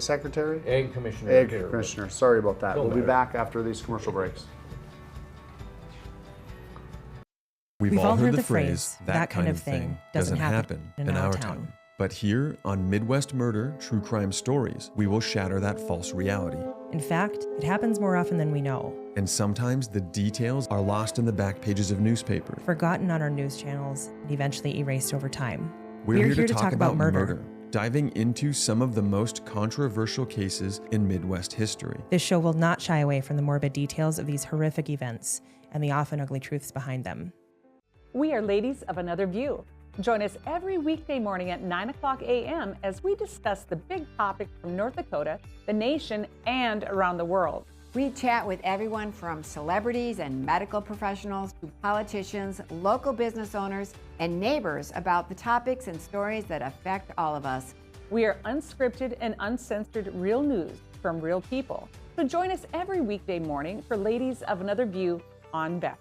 Secretary? Ag Commissioner. Ag Commissioner. Sorry about that. No We'll be matter. back after these commercial breaks. We've all heard the phrase, that kind of thing doesn't happen in our town. But here on Midwest Murder True Crime Stories, we will shatter that false reality. In fact, it happens more often than we know. And sometimes the details are lost in the back pages of newspapers. Forgotten on our news channels and eventually erased over time. We're here to talk about murder, diving into some of the most controversial cases in Midwest history. This show will not shy away from the morbid details of these horrific events and the often ugly truths behind them. We are ladies of another view. Join us every weekday morning at 9:00 a.m. as we discuss the big topics from North Dakota, the nation, and around the world. We chat with everyone from celebrities and medical professionals to politicians, local business owners, and neighbors about the topics and stories that affect all of us. We are unscripted and uncensored real news from real people. So join us every weekday morning for Ladies of Another View on Beck.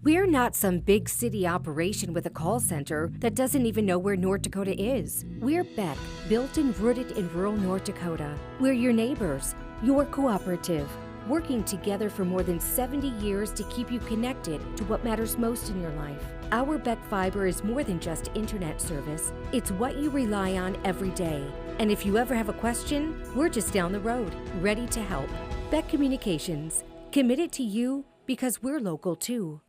We're not some big city operation with a call center that doesn't even know where North Dakota is. We're Beck, built and rooted in rural North Dakota. We're your neighbors, your cooperative, working together for more than 70 years to keep you connected to what matters most in your life. Our Beck Fiber is more than just internet service. It's what you rely on every day. And if you ever have a question, we're just down the road, ready to help. Beck Communications, committed to you because we're local too.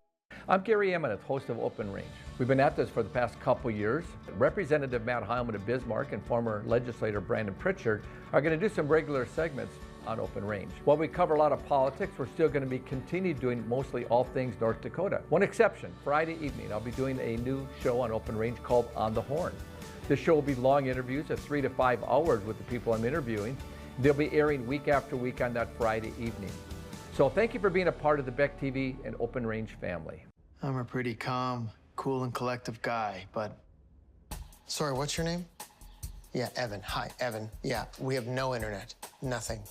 I'm Gary Emineth, host of Open Range. We've been at this for the past couple years. Representative Matt Heilman of Bismarck and former legislator Brandon Pritchard are going to do some regular segments on Open Range. While we cover a lot of politics, we're still going to be continue doing mostly all things North Dakota. One exception, Friday evening, I'll be doing a new show on Open Range called On the Horn. This show will be long interviews of 3 to 5 hours with the people I'm interviewing. They'll be airing week after week on that Friday evening. So thank you for being a part of the Beck TV and Open Range family. I'm a pretty calm, cool, and collective guy, but... Sorry, what's your name? Yeah, Evan. Hi, Evan. Yeah, we have no internet. Nothing.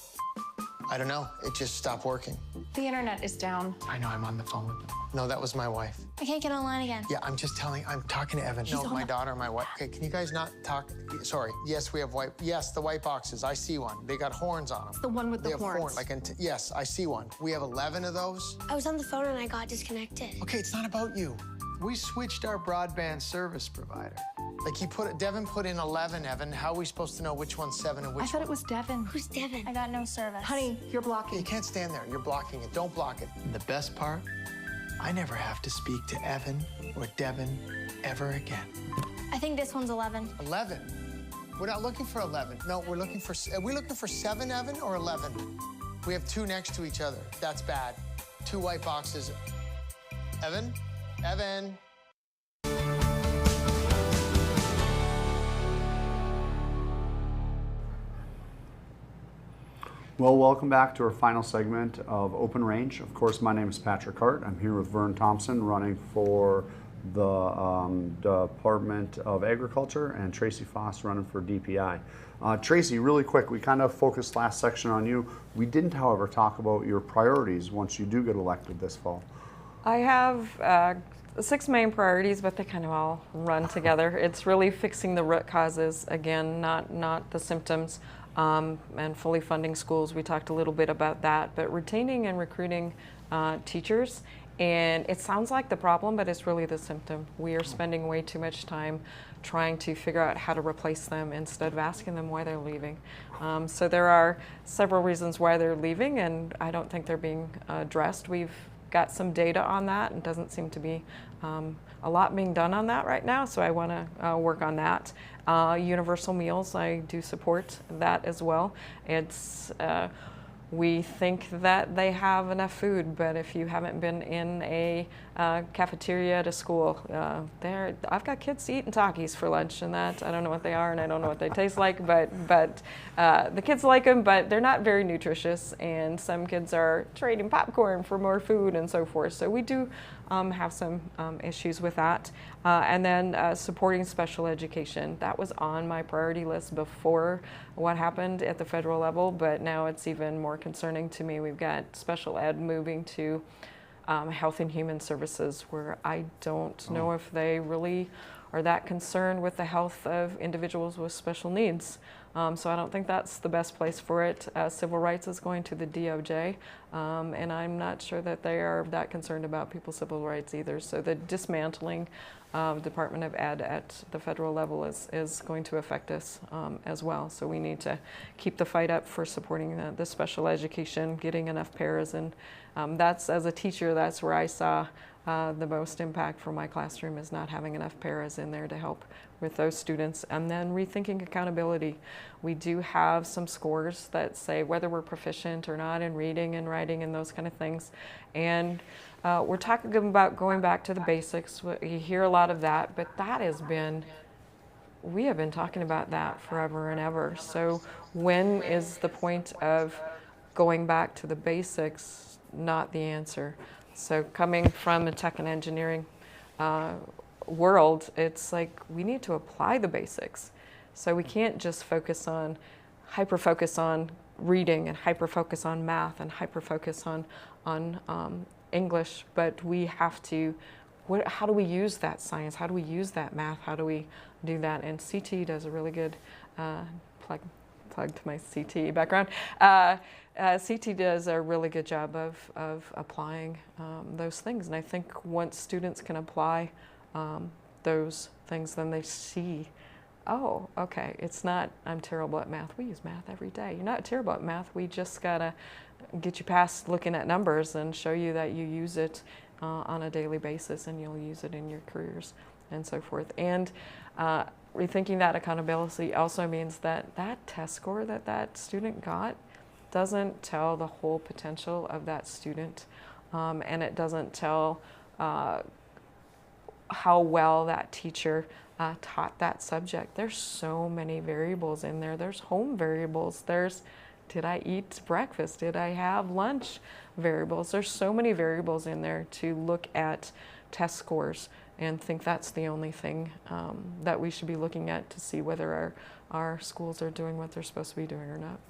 I don't know. It just stopped working. The internet is down. I know, I'm on the phone with them. No, that was my wife. I can't get online again. Yeah, I'm talking to Evan. She's No, on my the- daughter, my wife. Okay, can you guys not talk? Sorry. Yes, we have the white boxes. I see one. They got horns on them. It's the one with They the have horns. Yes, I see one. We have 11 of those. I was on the phone and I got disconnected. Okay, it's not about you. We switched our broadband service provider. Like Devin put in 11, Evan. How are we supposed to know which one's 7 and which I thought it was Devin. Who's Devin? I got no service. Honey, you're blocking. You can't stand there. You're blocking it. Don't block it. And the best part, I never have to speak to Evan or Devin ever again. I think this one's 11. 11? We're not looking for 11. No, are we looking for 7, Evan, or 11? We have 2 next to each other. That's bad. 2 white boxes. Evan? Evan? Well, welcome back to our final segment of Open Range. Of course, my name is Patrick Hart. I'm here with Vern Thompson, running for the Department of Agriculture, and Tracy Foss, running for DPI. Tracy, really quick, we kind of focused last section on you. We didn't, however, talk about your priorities once you do get elected this fall. I have 6 main priorities, but they kind of all run together. It's really fixing the root causes, again, not the symptoms, and fully funding schools. We talked a little bit about that, but retaining and recruiting teachers. And it sounds like the problem, but it's really the symptom. We are spending way too much time trying to figure out how to replace them instead of asking them why they're leaving. So there are several reasons why they're leaving, and I don't think they're being addressed. We've got some data on that, and doesn't seem to be a lot being done on that right now, so I want to work on that. Universal meals, I do support that as well. It's we think that they have enough food, but if you haven't been in a cafeteria at a school, I've got kids eating Takis for lunch, and that I don't know what they are and I don't know what they taste like, but the kids like them, but they're not very nutritious, and some kids are trading popcorn for more food and so forth. So we do have some issues with that. And then supporting special education. That was on my priority list before what happened at the federal level, but now it's even more concerning to me. We've got special ed moving to Health and Human Services, where I don't know if they really are that concerned with the health of individuals with special needs. So I don't think that's the best place for it. Civil rights is going to the DOJ, and I'm not sure that they are that concerned about people's civil rights either. So the dismantling of Department of Ed at the federal level is going to affect us as well. So we need to keep the fight up for supporting the special education, getting enough paras, and that's, as a teacher, that's where I saw the most impact for my classroom, is not having enough paras in there to help with those students. And then rethinking accountability. We do have some scores that say whether we're proficient or not in reading and writing and those kind of things. And we're talking about going back to the basics. You hear a lot of that, but that has been, we have been talking about that forever and ever. So when is the point of going back to the basics not the answer? So coming from a tech and engineering world, it's like we need to apply the basics. So we can't just hyper-focus on reading and hyper-focus on math and hyper-focus on English, but we have to, how do we use that science? How do we use that math? How do we do that? And CT does a really good, plug to my CT background. CT does a really good job of applying those things. And I think once students can apply those things, then they see, oh, okay, it's not, I'm terrible at math. We use math every day. You're not terrible at math. We just gotta get you past looking at numbers and show you that you use it on a daily basis, and you'll use it in your careers and so forth. And rethinking that accountability also means that that test score that student got doesn't tell the whole potential of that student, and it doesn't tell how well that teacher taught that subject. There's so many variables in there. There's home variables. There's, did I eat breakfast? Did I have lunch variables? There's so many variables in there to look at test scores and think that's the only thing that we should be looking at to see whether our schools are doing what they're supposed to be doing or not.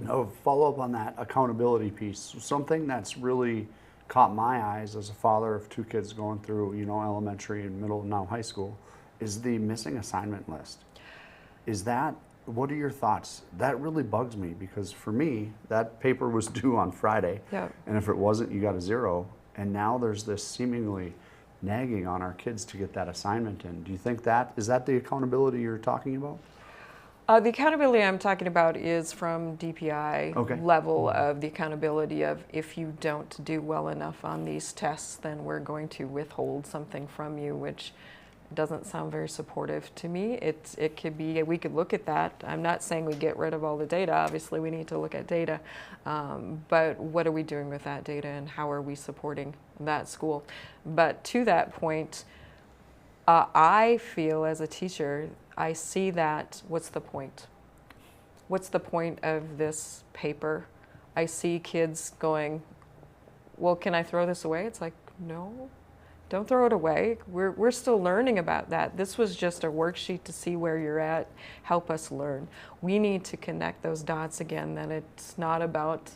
No, follow up on that accountability piece. Something that's really caught my eyes as a father of 2 kids going through, elementary and middle and now high school, is the missing assignment list. What are your thoughts? That really bugs me, because for me, that paper was due on Friday. Yep. And if it wasn't, you got a 0. And now there's this seemingly nagging on our kids to get that assignment in. Do you think is that the accountability you're talking about? The accountability I'm talking about is from DPI level of the accountability of, if you don't do well enough on these tests, then we're going to withhold something from you, which doesn't sound very supportive to me. It could be, we could look at that. I'm not saying we get rid of all the data. Obviously, we need to look at data. But what are we doing with that data, and how are we supporting that school? But to that point, I feel as a teacher, I see that, what's the point? What's the point of this paper? I see kids going, well, can I throw this away? It's like, no, don't throw it away. We're still learning about that. This was just a worksheet to see where you're at, help us learn. We need to connect those dots again, that it's not about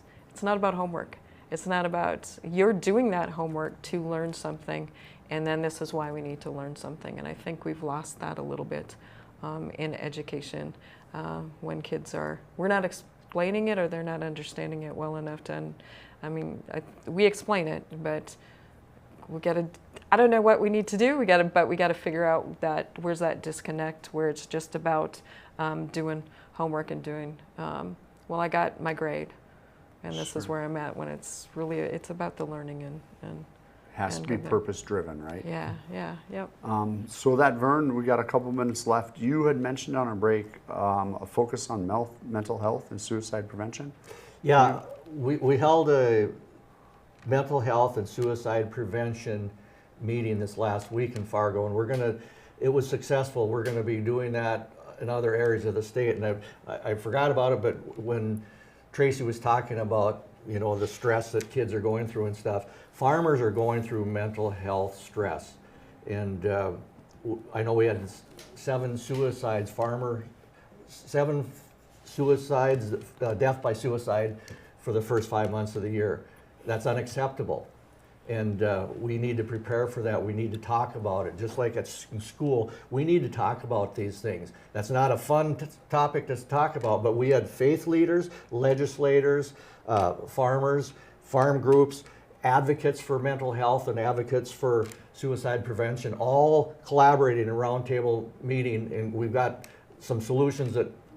homework. It's not about, you're doing that homework to learn something, and then this is why we need to learn something. And I think we've lost that a little bit in education when kids we're not explaining it, or they're not understanding it well enough to, we explain it, but we gotta, I don't know what we need to do, but we gotta figure out where's that disconnect, where it's just about doing homework and doing, well, I got my grade, and this is where I'm at, when it's really, it's about the learning and has to be purpose-driven, right? Yeah, yep. So that, Vern, we got a couple minutes left. You had mentioned on our break a focus on mental health and suicide prevention. Yeah, we held a mental health and suicide prevention meeting this last week in Fargo, and it was successful. We're gonna be doing that in other areas of the state, and I forgot about it, but when Tracy was talking about the stress that kids are going through and stuff, farmers are going through mental health stress. And I know we had 7 suicides, death by suicide for the first 5 months of the year. That's unacceptable. And we need to prepare for that. We need to talk about it. Just like in school, we need to talk about these things. That's not a fun topic to talk about, but we had faith leaders, legislators, farmers, farm groups, advocates for mental health and advocates for suicide prevention, all collaborating in a roundtable meeting, and we've got some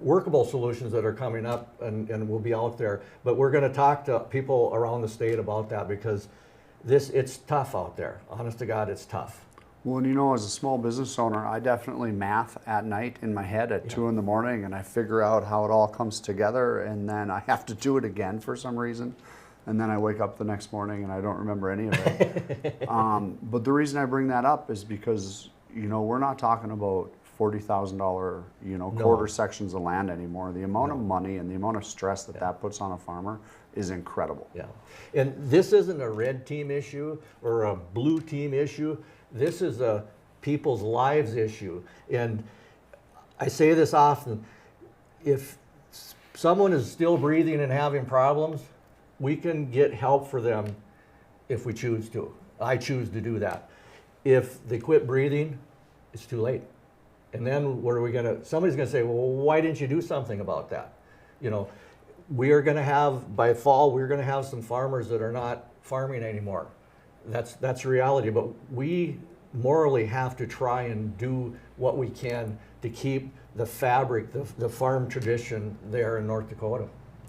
workable solutions that are coming up and will be out there. But we're going to talk to people around the state about that, because it's tough out there. Honest to God, it's tough. Well, and as a small business owner, I definitely math at night in my head at 2 in the morning, and I figure out how it all comes together, and then I have to do it again for some reason. And then I wake up the next morning and I don't remember any of it. But the reason I bring that up is because, we're not talking about $40,000, quarter sections of land anymore. The amount of money and the amount of stress that puts on a farmer is incredible. Yeah. And this isn't a red team issue or a blue team issue. This is a people's lives issue. And I say this often, if someone is still breathing and having problems, we can get help for them if we choose to. I choose to do that. If they quit breathing, it's too late. And then what are we somebody's gonna say, well, why didn't you do something about that? We are gonna have, by fall, we're gonna have some farmers that are not farming anymore. That's reality, but we morally have to try and do what we can to keep the fabric, the farm tradition there in North Dakota.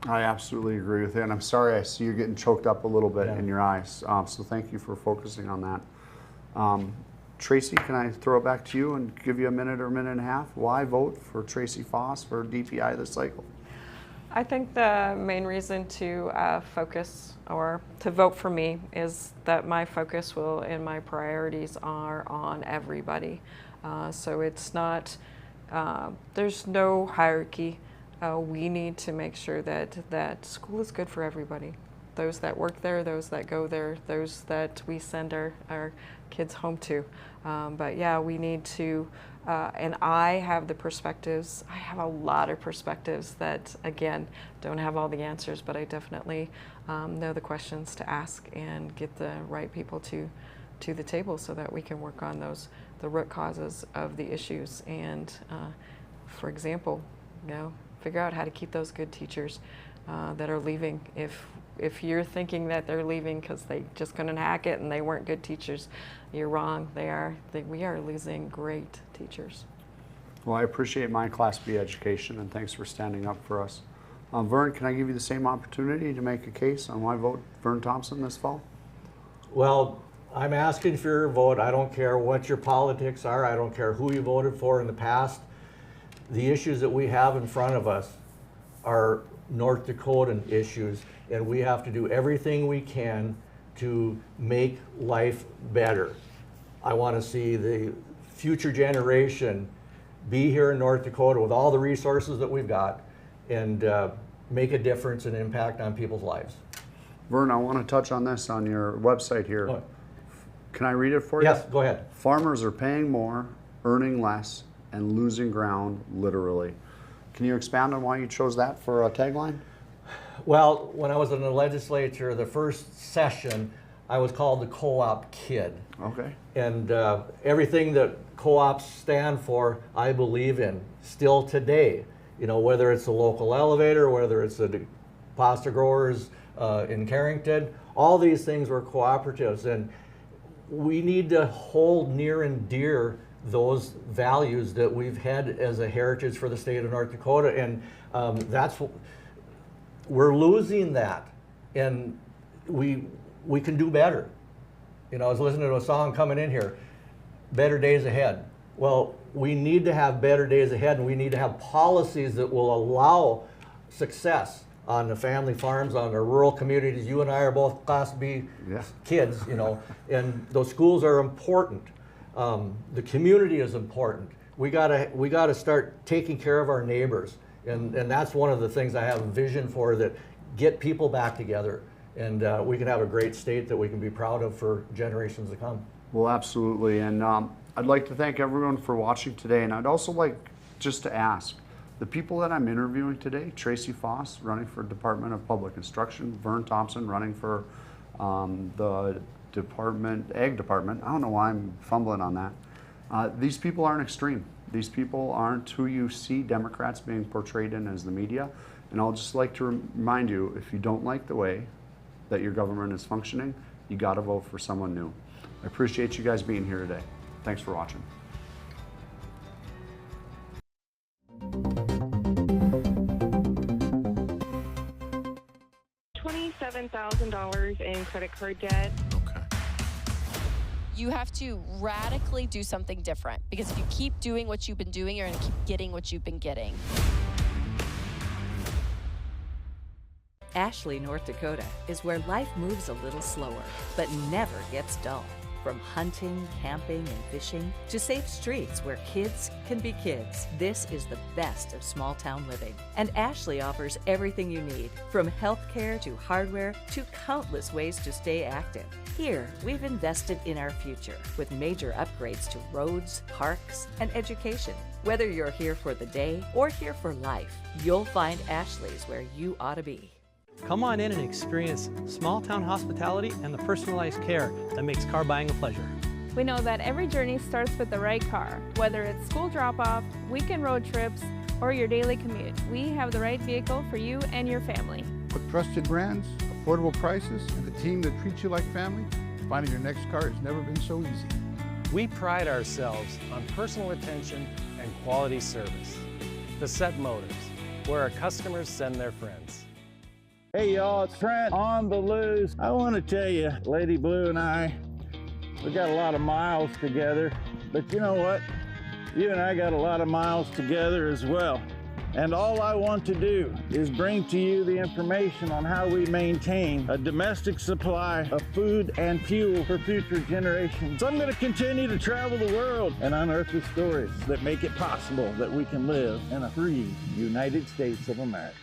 I absolutely agree with you, and I'm sorry I see you getting choked up a little bit in your eyes, so thank you for focusing on that. Tracy, can I throw it back to you and give you a minute or a minute and a half? Why vote for Tracy Foss for DPI this cycle? I think the main reason to focus or to vote for me is that my focus and my priorities are on everybody. So it's not, there's no hierarchy. We need to make sure that school is good for everybody. Those that work there, those that go there, those that we send our kids home to. But yeah, we need to, and I have the perspectives, I have a lot of perspectives that, again, don't have all the answers, but I definitely know the questions to ask and get the right people to the table so that we can work on the root causes of the issues. And for example, figure out how to keep those good teachers that are leaving. If you're thinking that they're leaving because they just couldn't hack it and they weren't good teachers, you're wrong. We are losing great teachers. Well, I appreciate my Class B education, and thanks for standing up for us. Vern, can I give you the same opportunity to make a case on why vote Vern Thompson this fall? Well, I'm asking for your vote. I don't care what your politics are. I don't care who you voted for in the past. The issues that we have in front of us are North Dakotan issues, and we have to do everything we can to make life better. I want to see the future generation be here in North Dakota with all the resources that we've got and make a difference and impact on people's lives. Vern, I want to touch on this on your website here. Oh. Can I read it for you? Yes, go ahead. Farmers are paying more, earning less, and losing ground, literally. Can you expand on why you chose that for a tagline? Well, when I was in the legislature, the first session, I was called the co-op kid. Okay. And everything that co-ops stand for, I believe in, still today. Whether it's a local elevator, whether it's the pasta growers in Carrington, all these things were cooperatives. And we need to hold near and dear those values that we've had as a heritage for the state of North Dakota. And we're losing that. And we can do better. I was listening to a song coming in here, Better Days Ahead. Well, we need to have better days ahead, and we need to have policies that will allow success on the family farms, on the rural communities. You and I are both Class B kids, and those schools are important. The community is important. We gotta start taking care of our neighbors, and that's one of the things I have a vision for, that get people back together, and we can have a great state that we can be proud of for generations to come. Well, absolutely, and I'd like to thank everyone for watching today, and I'd also like just to ask, the people that I'm interviewing today, Tracy Foss, running for Department of Public Instruction, Vern Thompson, running for the Ag Department. I don't know why I'm fumbling on that. These people aren't extreme. These people aren't who you see Democrats being portrayed in as the media. And I'll just like to remind you, if you don't like the way that your government is functioning, you got to vote for someone new. I appreciate you guys being here today. Thanks for watching. $27,000 in credit card debt. Okay. You have to radically do something different, because if you keep doing what you've been doing, you're going to keep getting what you've been getting. Ashley, North Dakota is where life moves a little slower, but never gets dull. From hunting, camping, and fishing to safe streets where kids can be kids, this is the best of small town living. And Ashley offers everything you need, from healthcare to hardware to countless ways to stay active. Here, we've invested in our future with major upgrades to roads, parks, and education. Whether you're here for the day or here for life, you'll find Ashley's where you ought to be. Come on in and experience small town hospitality and the personalized care that makes car buying a pleasure. We know that every journey starts with the right car. Whether it's school drop-off, weekend road trips, or your daily commute, we have the right vehicle for you and your family. With trusted brands, affordable prices, and a team that treats you like family, finding your next car has never been so easy. We pride ourselves on personal attention and quality service. Dakota'S Motors, where our customers send their friends. Hey y'all, it's Trent on the loose. I want to tell you, Lady Blue and I, we got a lot of miles together, but you know what? You and I got a lot of miles together as well. And all I want to do is bring to you the information on how we maintain a domestic supply of food and fuel for future generations. So I'm going to continue to travel the world and unearth the stories that make it possible that we can live in a free United States of America.